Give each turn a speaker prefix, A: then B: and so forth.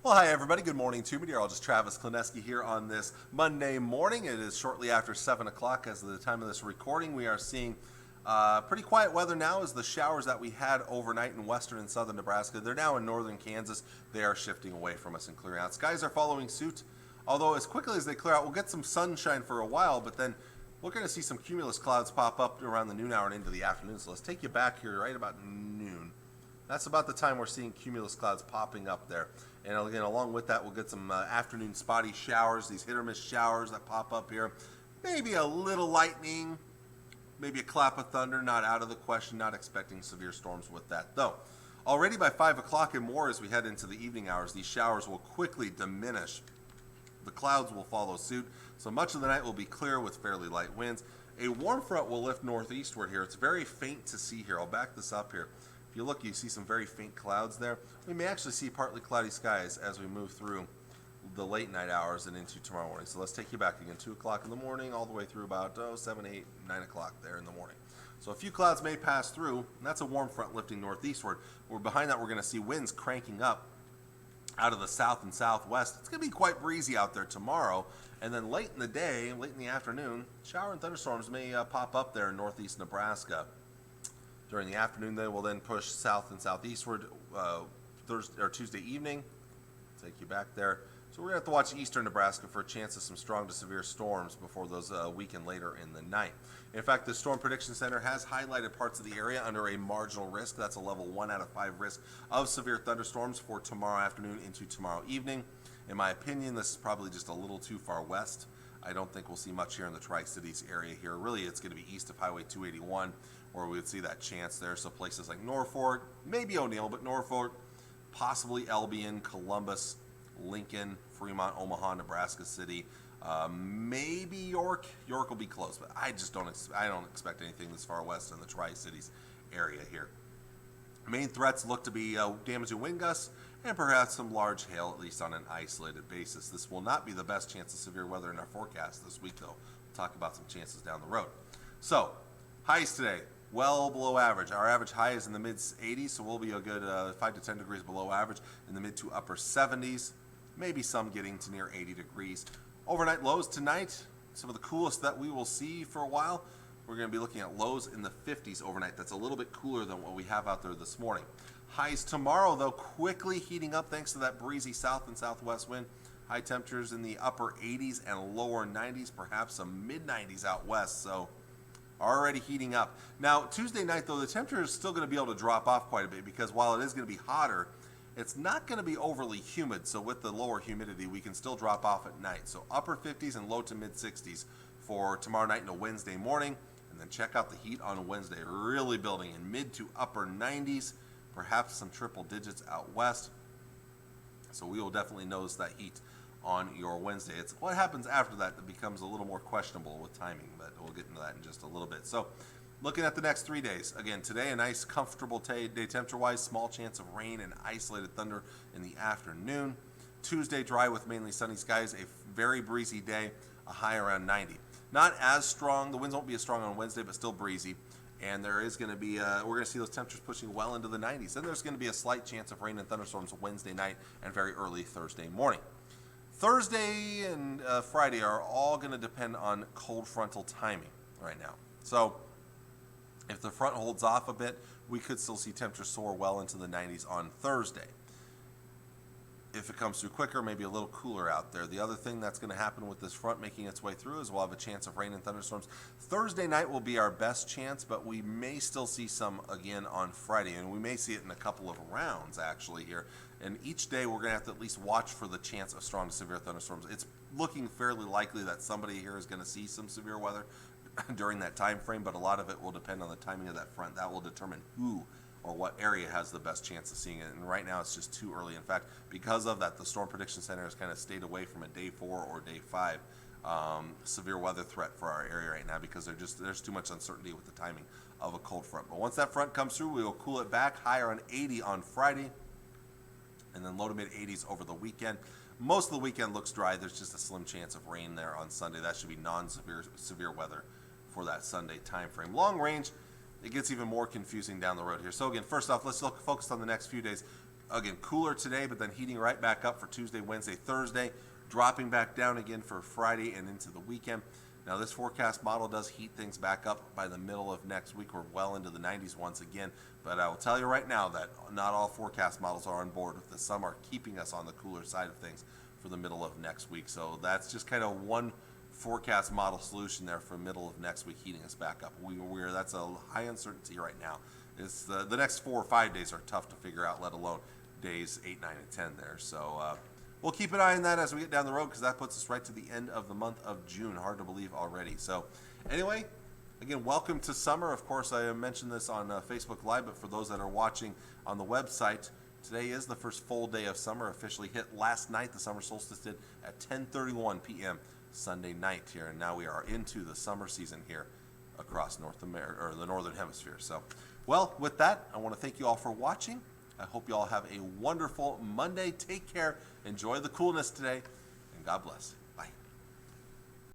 A: Well, hi everybody. Good morning to meteorologist Travis Klineski here on this Monday morning. It is shortly after 7 o'clock as of the time of this recording. We are seeing pretty quiet weather now as the showers that we had overnight in western and southern Nebraska, they're now in northern Kansas. They are shifting away from us and clearing out. Skies are following suit, although as quickly as they clear out, we'll get some sunshine for a while, but then we're going to see some cumulus clouds pop up around the noon hour and into the afternoon. So let's take you back here right about noon. That's about the time we're seeing cumulus clouds popping up there. And again, along with that, we'll get some afternoon spotty showers, these hit or miss showers that pop up here. Maybe a little lightning, maybe a clap of thunder, not out of the question, not expecting severe storms with that though. Already by 5 o'clock and more as we head into the evening hours, these showers will quickly diminish. The clouds will follow suit, so much of the night will be clear with fairly light winds. A warm front will lift northeastward here. It's very faint to see here. I'll back this up here. If you look, you see some very faint clouds there. We may actually see partly cloudy skies as we move through the late night hours and into tomorrow morning. So let's take you back again, 2 o'clock in the morning, all the way through about 7, 8, 9 o'clock there in the morning. So a few clouds may pass through, and that's a warm front lifting northeastward. Behind that, we're going to see winds cranking up out of the south and southwest. It's going to be quite breezy out there tomorrow. And then late in the day, late in the afternoon, shower and thunderstorms may pop up there in northeast Nebraska. During the afternoon, they will then push south and southeastward Thursday or Tuesday evening. Take you back there. So we're going to have to watch eastern Nebraska for a chance of some strong to severe storms before those weaken later in the night. In fact, the Storm Prediction Center has highlighted parts of the area under a marginal risk. That's a level 1 out of 5 risk of severe thunderstorms for tomorrow afternoon into tomorrow evening. In my opinion, this is probably just a little too far west. I don't think we'll see much here in the Tri-Cities area here. Really, it's going to be east of Highway 281 where we would see that chance there. So places like Norfolk, maybe O'Neill, but Norfolk, possibly Albion, Columbus, Lincoln, Fremont, Omaha, Nebraska City, maybe York. York will be close, but I don't expect anything this far west in the Tri-Cities area here. Main threats look to be damaging wind gusts and perhaps some large hail, at least on an isolated basis. This will not be the best chance of severe weather in our forecast this week, though. We'll talk about some chances down the road. So, highs today, well below average. Our average high is in the mid-80s, so we'll be a good 5 to 10 degrees below average in the mid to upper 70s. Maybe some getting to near 80 degrees. Overnight lows tonight, some of the coolest that we will see for a while. We're going to be looking at lows in the 50s overnight. That's a little bit cooler than what we have out there this morning. Highs tomorrow, though, quickly heating up thanks to that breezy south and southwest wind. High temperatures in the upper 80s and lower 90s, perhaps some mid-90s out west. So already heating up. Now, Tuesday night, though, the temperature is still going to be able to drop off quite a bit because while it is going to be hotter, it's not going to be overly humid. So with the lower humidity, we can still drop off at night. So upper 50s and low to mid 60s for tomorrow night and a Wednesday morning. And then check out the heat on Wednesday, really building in mid to upper 90s, perhaps some triple digits out west. So we will definitely notice that heat on your Wednesday. It's what happens after that that becomes a little more questionable with timing, but we'll get into that in just a little bit. So looking at the next 3 days, again, today a nice comfortable day temperature-wise, small chance of rain and isolated thunder in the afternoon. Tuesday dry with mainly sunny skies, a very breezy day, a high around 90. Not as strong, the winds won't be as strong on Wednesday, but still breezy. And there is going to be, we're going to see those temperatures pushing well into the 90s. Then there's going to be a slight chance of rain and thunderstorms Wednesday night and very early Thursday morning. Thursday and Friday are all going to depend on cold frontal timing right now. So if the front holds off a bit, we could still see temperatures soar well into the 90s on Thursday. If it comes through quicker, maybe a little cooler out there. The other thing that's going to happen with this front making its way through is we'll have a chance of rain and thunderstorms. Thursday night will be our best chance, but we may still see some again on Friday, and we may see it in a couple of rounds actually here. And each day we're going to have to at least watch for the chance of strong to severe thunderstorms. It's looking fairly likely that somebody here is going to see some severe weather during that time frame, but a lot of it will depend on the timing of that front. That will determine who or what area has the best chance of seeing it. And right now it's just too early. In fact, because of that, the Storm Prediction Center has kind of stayed away from a day 4 or day 5 severe weather threat for our area right now because there's too much uncertainty with the timing of a cold front. But once that front comes through, we will cool it back higher on 80 on Friday and then low to mid 80s over the weekend. Most of the weekend looks dry. There's just a slim chance of rain there on Sunday. That should be non-severe weather for that Sunday time frame. Long range, it gets even more confusing down the road here. So again, first off, let's focus on the next few days. again, cooler today, but then heating right back up for Tuesday, Wednesday, Thursday, dropping back down again for Friday and into the weekend. Now, this forecast model does heat things back up by the middle of next week. We're well into the 90s once again. But I will tell you right now that not all forecast models are on board with this. Some are keeping us on the cooler side of things for the middle of next week. So that's just kind of one forecast model solution there for middle of next week, heating us back up. That's a high uncertainty right now. It's the next 4 or 5 days are tough to figure out, let alone days 8, 9, and 10 there. So we'll keep an eye on that as we get down the road, because that puts us right to the end of the month of June. Hard to believe already. So anyway, again, welcome to summer. Of course, I mentioned this on Facebook Live, but for those that are watching on the website, today is the first full day of summer, officially hit last night. The summer solstice did at 10:31 p.m. Sunday night here, and now we are into the summer season here across North America, or the Northern Hemisphere. So, well, with that, I want to thank you all for watching. I hope you all have a wonderful Monday. Take care, enjoy the coolness today, and God bless. Bye.